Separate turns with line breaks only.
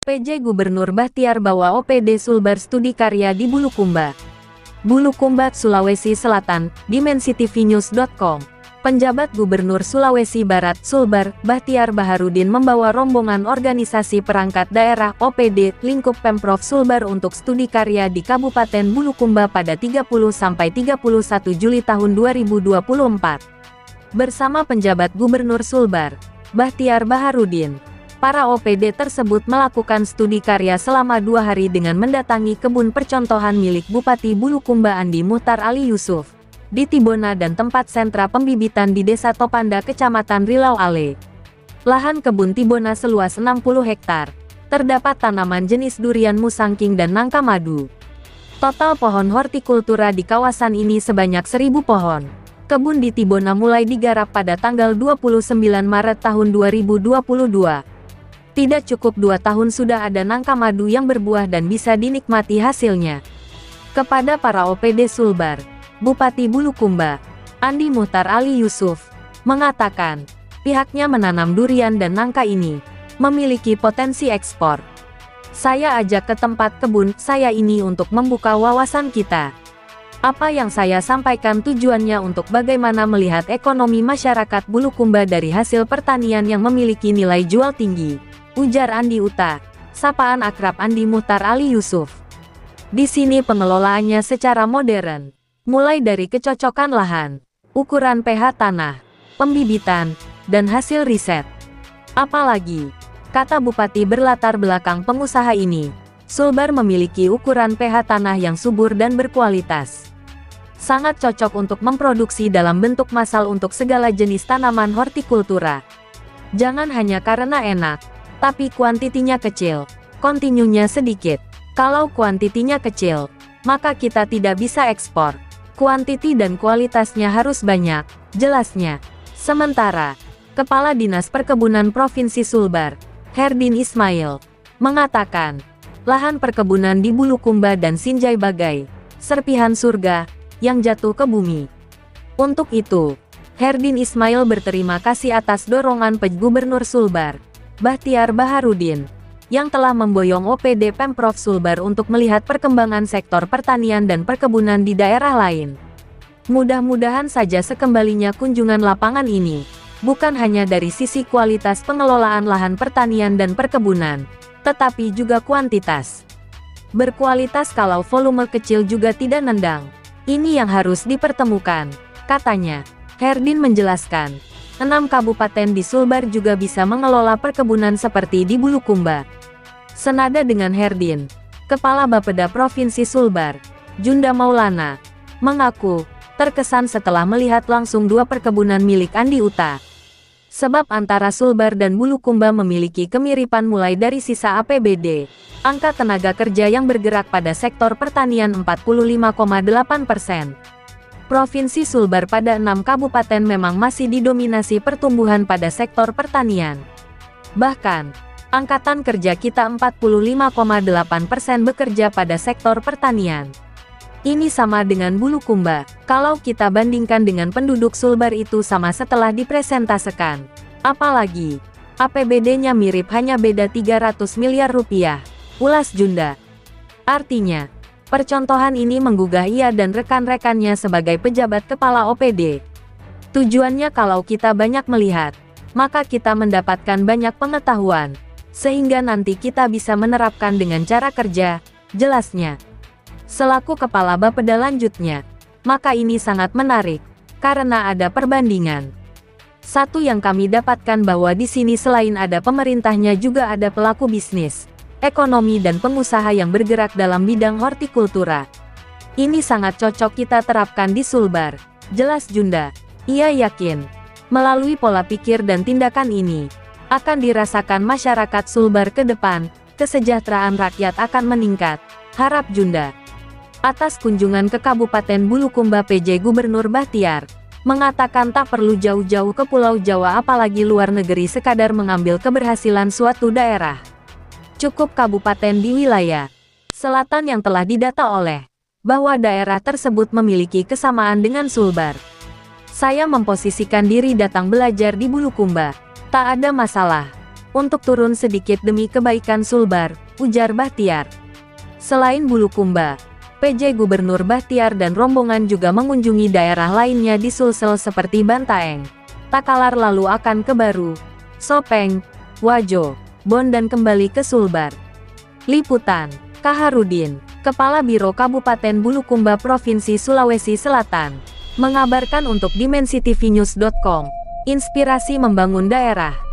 PJ Gubernur Bahtiar bawa OPD Sulbar studi karya di Bulukumba. Bulukumba, Sulawesi Selatan, dimensitv.news.com. Penjabat Gubernur Sulawesi Barat Sulbar, Bahtiar Baharudin membawa rombongan organisasi perangkat daerah OPD lingkup Pemprov Sulbar untuk studi karya di Kabupaten Bulukumba pada 30–31 Juli tahun 2024. Bersama penjabat Gubernur Sulbar, Bahtiar Baharudin, para OPD tersebut melakukan studi karya selama 2 hari dengan mendatangi kebun percontohan milik Bupati Bulukumba Andi Muhtar Ali Yusuf di Tibona dan tempat sentra pembibitan di Desa Topanda, Kecamatan Rilau Ale. Lahan kebun Tibona seluas 60 hektar. Terdapat tanaman jenis durian musangking dan nangka madu. Total pohon hortikultura di kawasan ini sebanyak 1000 pohon. Kebun di Tibona mulai digarap pada tanggal 29 Maret tahun 2022. Tidak cukup 2 tahun sudah ada nangka madu yang berbuah dan bisa dinikmati hasilnya. Kepada para OPD Sulbar, Bupati Bulukumba, Andi Muhtar Ali Yusuf, mengatakan, pihaknya menanam durian dan nangka ini, memiliki potensi ekspor. Saya ajak ke tempat kebun saya ini untuk membuka wawasan kita. Apa yang saya sampaikan tujuannya untuk bagaimana melihat ekonomi masyarakat Bulukumba dari hasil pertanian yang memiliki nilai jual tinggi. Ujar Andi Uta, sapaan akrab Andi Muhtar Ali Yusuf. Di sini pengelolaannya secara modern, mulai dari kecocokan lahan, ukuran pH tanah, pembibitan, dan hasil riset. Apalagi, kata Bupati berlatar belakang pengusaha ini, Sulbar memiliki ukuran pH tanah yang subur dan berkualitas. Sangat cocok untuk memproduksi dalam bentuk massal untuk segala jenis tanaman hortikultura. Jangan hanya karena enak, tapi kuantitinya kecil, kontinunya sedikit. Kalau kuantitinya kecil, maka kita tidak bisa ekspor. Kuantiti dan kualitasnya harus banyak, jelasnya. Sementara, Kepala Dinas Perkebunan Provinsi Sulbar, Herdin Ismail, mengatakan, lahan perkebunan di Bulukumba dan Sinjai bagai serpihan surga yang jatuh ke bumi. Untuk itu, Herdin Ismail berterima kasih atas dorongan PJ Gubernur Sulbar, Bahtiar Baharudin, yang telah memboyong OPD Pemprov Sulbar untuk melihat perkembangan sektor pertanian dan perkebunan di daerah lain. Mudah-mudahan saja sekembalinya kunjungan lapangan ini, bukan hanya dari sisi kualitas pengelolaan lahan pertanian dan perkebunan, tetapi juga kuantitas. Berkualitas kalau volume kecil juga tidak nendang. Ini yang harus dipertemukan, katanya. Herdin menjelaskan, 6 kabupaten di Sulbar juga bisa mengelola perkebunan seperti di Bulukumba. Senada dengan Herdin, Kepala Bapeda Provinsi Sulbar, Junda Maulana, mengaku terkesan setelah melihat langsung 2 perkebunan milik Andi Uta. Sebab antara Sulbar dan Bulukumba memiliki kemiripan mulai dari sisa APBD, angka tenaga kerja yang bergerak pada sektor pertanian 45,8%. Provinsi Sulbar pada 6 kabupaten memang masih didominasi pertumbuhan pada sektor pertanian. Bahkan, angkatan kerja kita 45,8% bekerja pada sektor pertanian. Ini sama dengan Bulukumba, kalau kita bandingkan dengan penduduk Sulbar itu sama setelah dipresentasekan. Apalagi, APBD-nya mirip hanya beda 300 miliar rupiah, ulas Junda. Artinya, percontohan ini menggugah ia dan rekan-rekannya sebagai pejabat kepala OPD. Tujuannya kalau kita banyak melihat, maka kita mendapatkan banyak pengetahuan, sehingga nanti kita bisa menerapkan dengan cara kerja, jelasnya. Selaku kepala Bapeda lanjutnya, maka ini sangat menarik, karena ada perbandingan. Satu yang kami dapatkan bahwa di sini selain ada pemerintahnya juga ada pelaku bisnis, ekonomi dan pengusaha yang bergerak dalam bidang hortikultura. Ini sangat cocok kita terapkan di Sulbar, jelas Junda. Ia yakin, melalui pola pikir dan tindakan ini, akan dirasakan masyarakat Sulbar ke depan, kesejahteraan rakyat akan meningkat, harap Junda. Atas kunjungan ke Kabupaten Bulukumba, PJ Gubernur Bahtiar mengatakan tak perlu jauh-jauh ke Pulau Jawa apalagi luar negeri sekadar mengambil keberhasilan suatu daerah. Cukup kabupaten di wilayah selatan yang telah didata oleh bahwa daerah tersebut memiliki kesamaan dengan Sulbar. Saya memposisikan diri datang belajar di Bulukumba. Tak ada masalah. untuk turun sedikit demi kebaikan Sulbar, ujar Bahtiar. Selain Bulukumba, PJ Gubernur Bahtiar dan rombongan juga mengunjungi daerah lainnya di Sulsel seperti Bantaeng, Takalar lalu akan ke Baru, Sopeng, Wajo, Bon dan kembali ke Sulbar. Liputan, Kaharudin, Kepala Biro Kabupaten Bulukumba Provinsi Sulawesi Selatan, mengabarkan untuk dimensitivinews.com. Inspirasi membangun daerah.